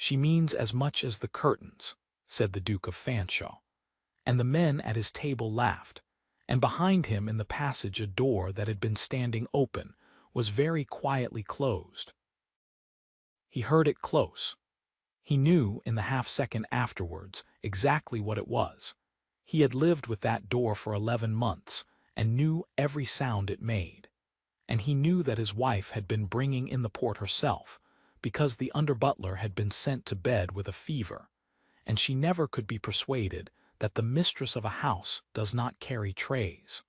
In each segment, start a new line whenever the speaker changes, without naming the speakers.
"She means as much as the curtains," said the Duke of Fanshawe, and the men at his table laughed, and behind him in the passage a door that had been standing open was very quietly closed. He heard it close. He knew in the half-second afterwards exactly what it was. He had lived with that door for 11 months and knew every sound it made. And he knew that his wife had been bringing in the port herself, because the under-butler had been sent to bed with a fever, and she never could be persuaded that the mistress of a house does not carry trays.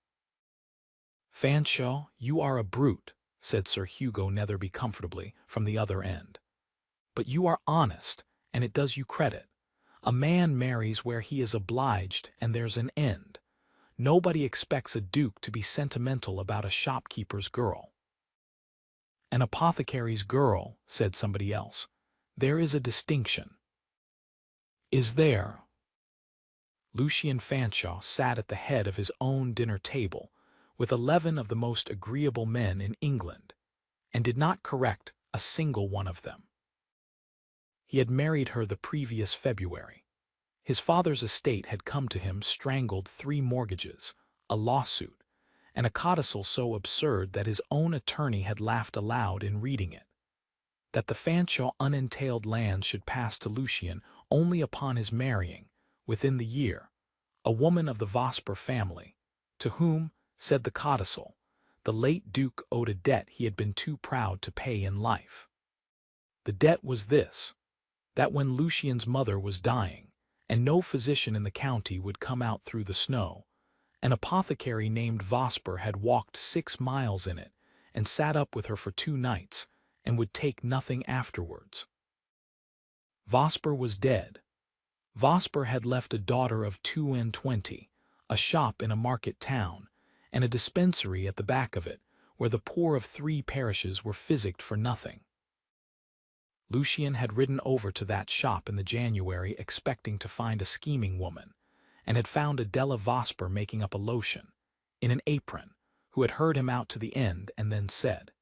"Fanshawe, you are a brute," said Sir Hugo Netherby comfortably from the other end. "But you are honest, and it does you credit. A man marries where he is obliged, and there's an end. Nobody expects a duke to be sentimental about a shopkeeper's girl." "An apothecary's girl," said somebody else. "There is a distinction." "Is there?" Lycan Fanshawe sat at the head of his own dinner table with 11 of the most agreeable men in England, and did not correct a single one of them. He had married her the previous February. His father's estate had come to him strangled 3 mortgages, a lawsuit, and a codicil so absurd that his own attorney had laughed aloud in reading it. That the Fanshawe unentailed lands should pass to Lycan only upon his marrying, within the year, a woman of the Vosper family, to whom, said the codicil, the late Duke owed a debt he had been too proud to pay in life. The debt was this, that when Lycan's mother was dying, and no physician in the county would come out through the snow, an apothecary named Vosper had walked 6 miles in it, and sat up with her for 2 nights, and would take nothing afterwards. Vosper was dead. Vosper had left a daughter of 22, a shop in a market town, and a dispensary at the back of it, where the poor of 3 parishes were physicked for nothing. Lycan had ridden over to that shop in the January expecting to find a scheming woman, and had found Adela Vosper making up a lotion, in an apron, who had heard him out to the end and then said,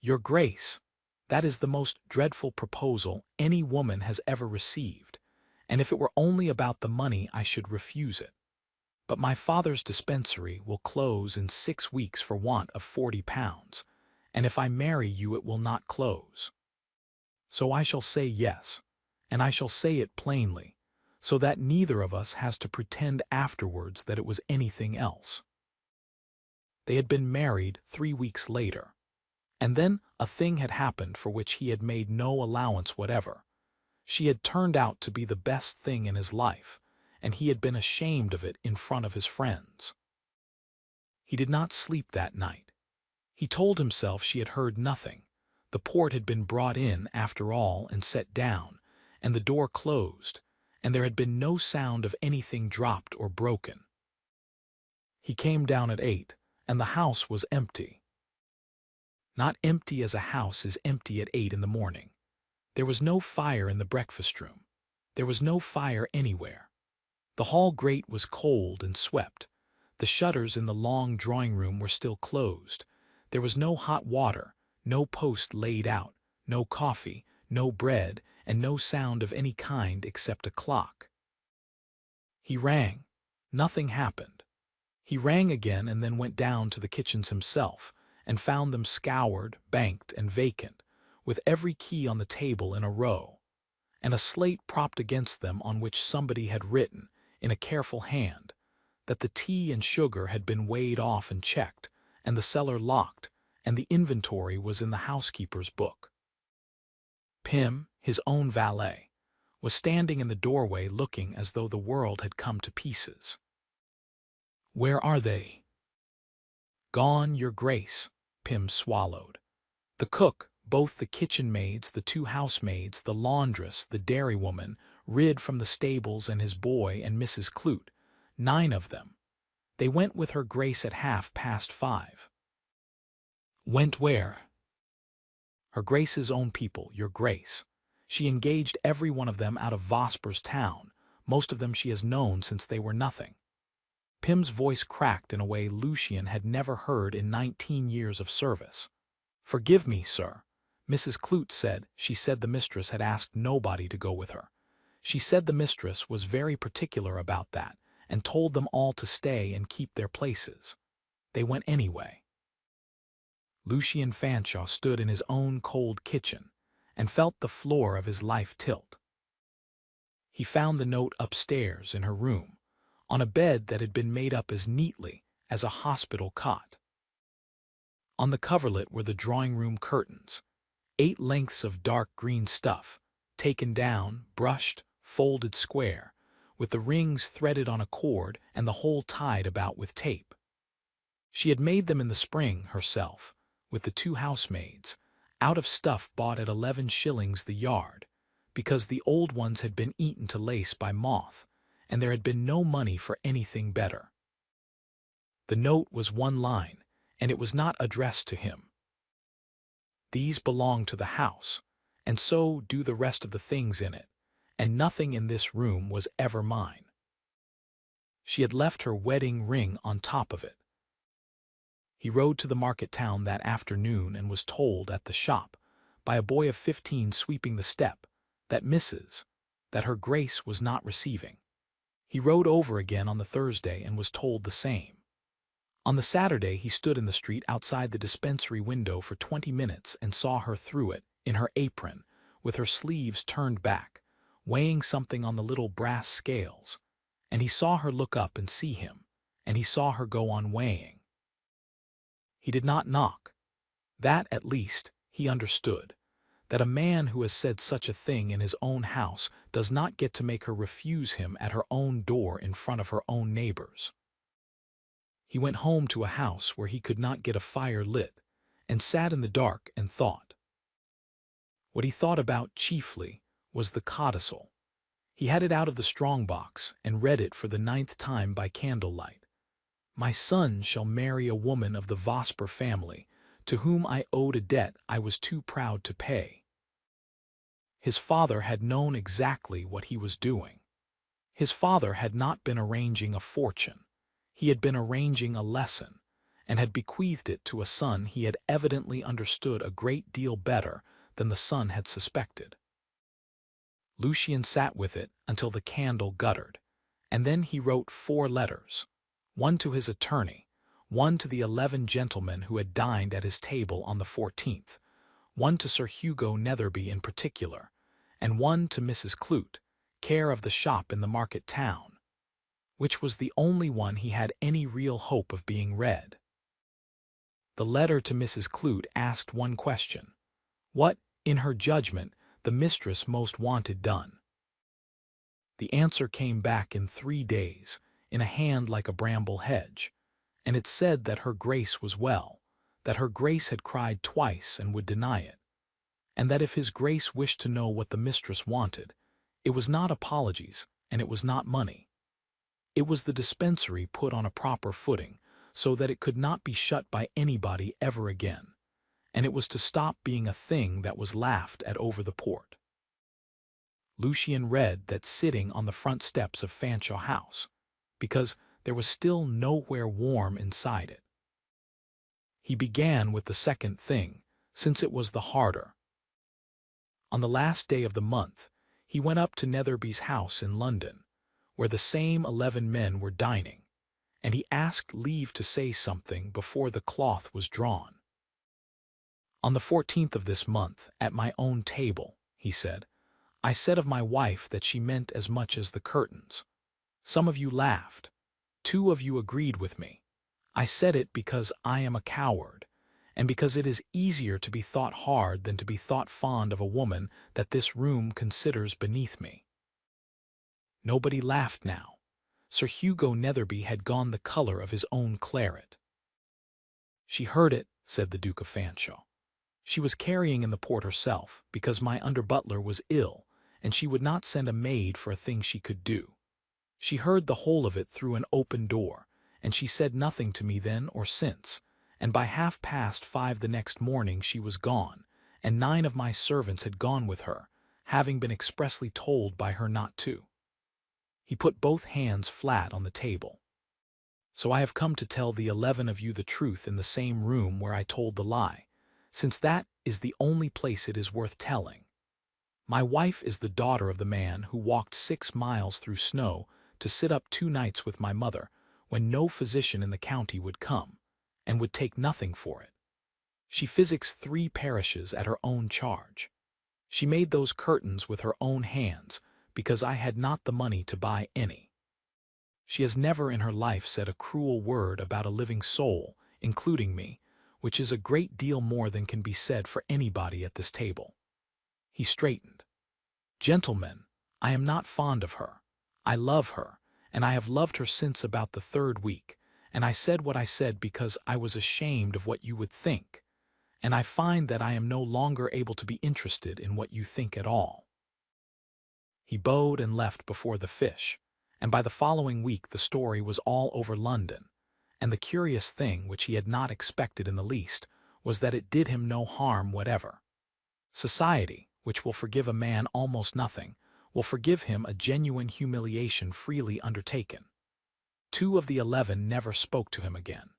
"Your Grace, that is the most dreadful proposal any woman has ever received, and if it were only about the money I should refuse it. But my father's dispensary will close in 6 weeks for want of £40, and if I marry you it will not close. So I shall say yes, and I shall say it plainly, so that neither of us has to pretend afterwards that it was anything else." They had been married 3 weeks later, and then a thing had happened for which he had made no allowance whatever. She had turned out to be the best thing in his life, and he had been ashamed of it in front of his friends. He did not sleep that night. He told himself she had heard nothing. The port had been brought in after all and set down, and the door closed, and there had been no sound of anything dropped or broken. He came down at 8, and the house was empty. Not empty as a house is empty at 8 in the morning. There was no fire in the breakfast room. There was no fire anywhere. The hall grate was cold and swept. The shutters in the long drawing-room were still closed. There was no hot water, no post laid out, no coffee, no bread, and no sound of any kind except a clock. He rang. Nothing happened. He rang again and then went down to the kitchens himself, and found them scoured, banked, and vacant, with every key on the table in a row, and a slate propped against them on which somebody had written, in a careful hand, that the tea and sugar had been weighed off and checked, and the cellar locked, and the inventory was in the housekeeper's book. Pym, his own valet, was standing in the doorway looking as though the world had come to pieces. "Where are they?" "Gone, Your Grace," Pym swallowed. "The cook, both the kitchen maids, the 2 housemaids, the laundress, the dairywoman, rid from the stables, and his boy and Mrs. Clute, 9 of them. They went with Her Grace at 5:30. "Went where?" "Her Grace's own people, Your Grace. She engaged every one of them out of Vosper's town. Most of them she has known since they were nothing." Pym's voice cracked in a way Lycan had never heard in 19 years of service. "Forgive me, sir. Mrs. Clute said she said the mistress had asked nobody to go with her. She said the mistress was very particular about that and told them all to stay and keep their places. They went anyway. Lycan Fanshawe stood in his own cold kitchen and felt the floor of his life tilt. He found the note upstairs in her room, on a bed that had been made up as neatly as a hospital cot. On the coverlet were the drawing-room curtains, 8 lengths of dark green stuff, taken down, brushed, folded square, with the rings threaded on a cord and the whole tied about with tape. She had made them in the spring herself, with the 2 housemaids, out of stuff bought at 11 shillings the yard, because the old ones had been eaten to lace by moth, and there had been no money for anything better. The note was 1 line, and it was not addressed to him. These belong to the house, and so do the rest of the things in it, and nothing in this room was ever mine. She had left her wedding ring on top of it. He rode to the market town that afternoon and was told at the shop, by a boy of 15 sweeping the step, that her Grace was not receiving. He rode over again on the Thursday and was told the same. On the Saturday he stood in the street outside the dispensary window for 20 minutes and saw her through it, in her apron, with her sleeves turned back, weighing something on the little brass scales, and he saw her look up and see him, and he saw her go on weighing. He did not knock. That, at least, he understood, that a man who has said such a thing in his own house does not get to make her refuse him at her own door in front of her own neighbors. He went home to a house where he could not get a fire lit, and sat in the dark and thought. What he thought about chiefly was the codicil. He had it out of the strong-box and read it for the 9th time by candlelight. My son shall marry a woman of the Vosper family, to whom I owed a debt I was too proud to pay. His father had known exactly what he was doing. His father had not been arranging a fortune. He had been arranging a lesson, and had bequeathed it to a son he had evidently understood a great deal better than the son had suspected. Lycan sat with it until the candle guttered, and then he wrote 4 letters, 1 to his attorney, 1 to the 11 gentlemen who had dined at his table on the 14th, 1 to Sir Hugo Netherby in particular, and 1 to Mrs. Clute, care of the shop in the market town, which was the only one he had any real hope of being read. The letter to Mrs. Clute asked one question: what, in her judgment, the mistress most wanted done. The answer came back in 3 days, in a hand like a bramble hedge, and it said that her Grace was well, that her Grace had cried twice and would deny it, and that if his Grace wished to know what the mistress wanted, it was not apologies and it was not money. It was the dispensary put on a proper footing so that it could not be shut by anybody ever again, and it was to stop being a thing that was laughed at over the port. Lycan read that sitting on the front steps of Fanshawe House, because there was still nowhere warm inside it. He began with the second thing, since it was the harder. On the last day of the month, he went up to Netherby's house in London, where the same 11 men were dining, and he asked leave to say something before the cloth was drawn. On the 14th of this month, at my own table, he said, I said of my wife that she meant as much as the curtains. Some of you laughed. 2 of you agreed with me. I said it because I am a coward, and because it is easier to be thought hard than to be thought fond of a woman that this room considers beneath me. Nobody laughed now. Sir Hugo Netherby had gone the color of his own claret. She heard it, said the Duke of Fanshawe. She was carrying in the port herself, because my under-butler was ill, and she would not send a maid for a thing she could do. She heard the whole of it through an open door, and she said nothing to me then or since, and by 5:30 the next morning she was gone, and 9 of my servants had gone with her, having been expressly told by her not to. He put both hands flat on the table. So I have come to tell the 11 of you the truth in the same room where I told the lie, since that is the only place it is worth telling. My wife is the daughter of the man who walked 6 miles through snow to sit up 2 nights with my mother when no physician in the county would come, and would take nothing for it. She physics 3 parishes at her own charge. She made those curtains with her own hands because I had not the money to buy any. She has never in her life said a cruel word about a living soul, including me, which is a great deal more than can be said for anybody at this table. He straightened. Gentlemen, I am not fond of her. I love her, and I have loved her since about the 3rd week, and I said what I said because I was ashamed of what you would think, and I find that I am no longer able to be interested in what you think at all. He bowed and left before the fish, and by the following week the story was all over London, and the curious thing, which he had not expected in the least, was that it did him no harm whatever. Society, which will forgive a man almost nothing, will forgive him a genuine humiliation freely undertaken. 2 of the 11 never spoke to him again.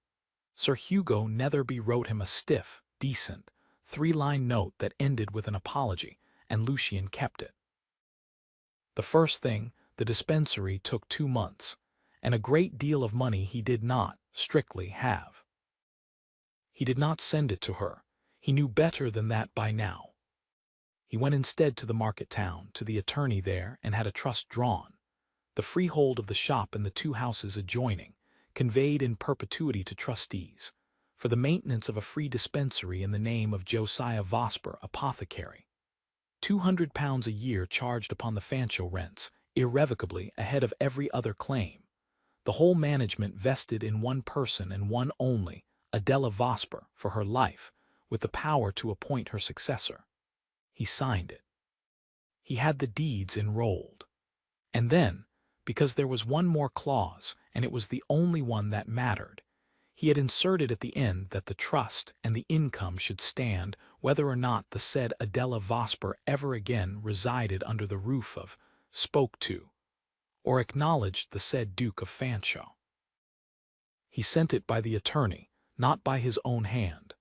Sir Hugo Netherby wrote him a stiff, decent, 3-line note that ended with an apology, and Lucian kept it. The first thing, the dispensary, took 2 months, and a great deal of money he did not, strictly, have. He did not send it to her. He knew better than that by now. He went instead to the market town, to the attorney there, and had a trust drawn. The freehold of the shop and the 2 houses adjoining, conveyed in perpetuity to trustees, for the maintenance of a free dispensary in the name of Josiah Vosper, apothecary. £200 a year charged upon the Fanshawe rents, irrevocably ahead of every other claim. The whole management vested in one person and one only, Adela Vosper, for her life, with the power to appoint her successor. He signed it. He had the deeds enrolled. And then, because there was one more clause, and it was the only one that mattered, he had inserted at the end that the trust and the income should stand whether or not the said Adela Vosper ever again resided under the roof of, spoke to, or acknowledged the said Duke of Fanshawe. He sent it by the attorney, not by his own hand.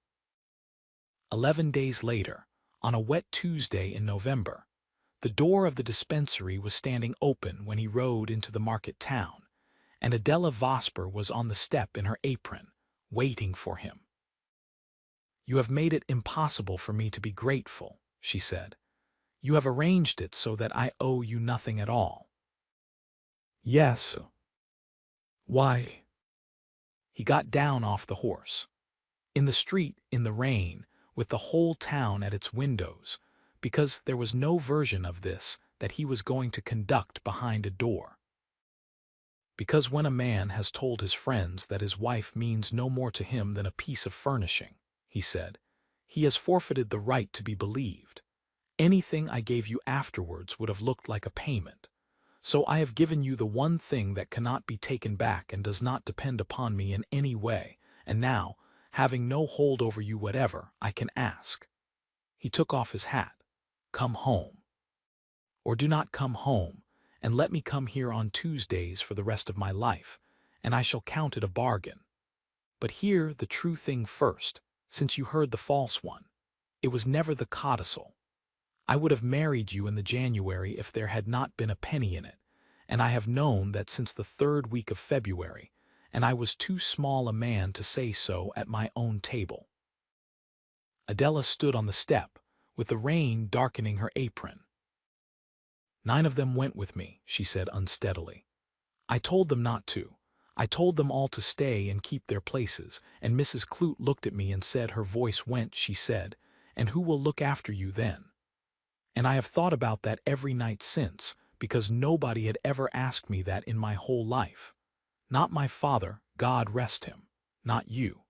11 days later, on a wet Tuesday in November, the door of the dispensary was standing open when he rode into the market town, and Adela Vosper was on the step in her apron, waiting for him. "You have made it impossible for me to be grateful," she said. "You have arranged it so that I owe you nothing at all." "Yes." "Why?" He got down off the horse. In the street, in the rain, with the whole town at its windows, because there was no version of this that he was going to conduct behind a door. Because when a man has told his friends that his wife means no more to him than a piece of furnishing, he said, he has forfeited the right to be believed. Anything I gave you afterwards would have looked like a payment. So I have given you the one thing that cannot be taken back and does not depend upon me in any way, and now, having no hold over you whatever, I can ask." He took off his hat. "Come home. Or do not come home, and let me come here on Tuesdays for the rest of my life, and I shall count it a bargain. But hear the true thing first, since you heard the false one. It was never the codicil. I would have married you in the January if there had not been a penny in it, and I have known that since the 3rd week of February, and I was too small a man to say so at my own table." Adela stood on the step, with the rain darkening her apron. "9 of them went with me," she said unsteadily. "I told them not to. I told them all to stay and keep their places, and Mrs. Clute looked at me and said, her voice went, she said, 'And who will look after you then?' And I have thought about that every night since, because nobody had ever asked me that in my whole life. Not my father, God rest him, not you."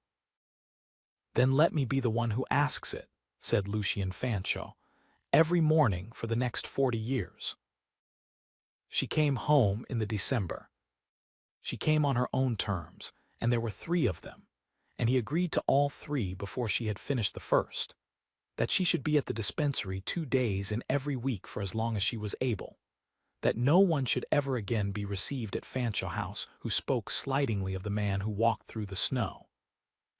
"Then let me be the one who asks it," said Lucian Fanshawe, "every morning for the next 40 years. She came home in the December. She came on her own terms, and there were 3 of them, and he agreed to all 3 before she had finished the first, that she should be at the dispensary 2 days in every week for as long as she was able, that no one should ever again be received at Fanshawe House who spoke slightingly of the man who walked through the snow,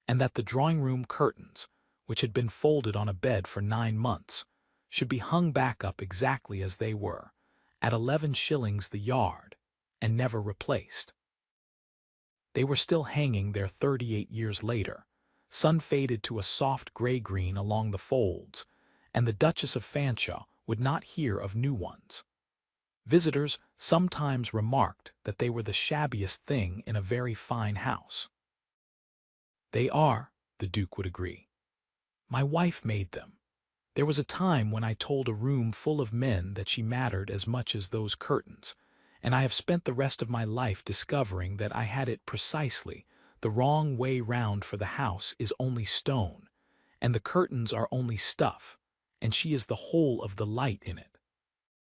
and that the drawing-room curtains, which had been folded on a bed for 9 months, should be hung back up exactly as they were, at 11 shillings the yard, and never replaced. They were still hanging there 38 years later, sun faded to a soft gray-green along the folds, and the Duchess of Fanshawe would not hear of new ones. Visitors sometimes remarked that they were the shabbiest thing in a very fine house. "They are," the Duke would agree. "My wife made them. There was a time when I told a room full of men that she mattered as much as those curtains, and I have spent the rest of my life discovering that I had it precisely the wrong way round, for the house is only stone, and the curtains are only stuff, and she is the whole of the light in it.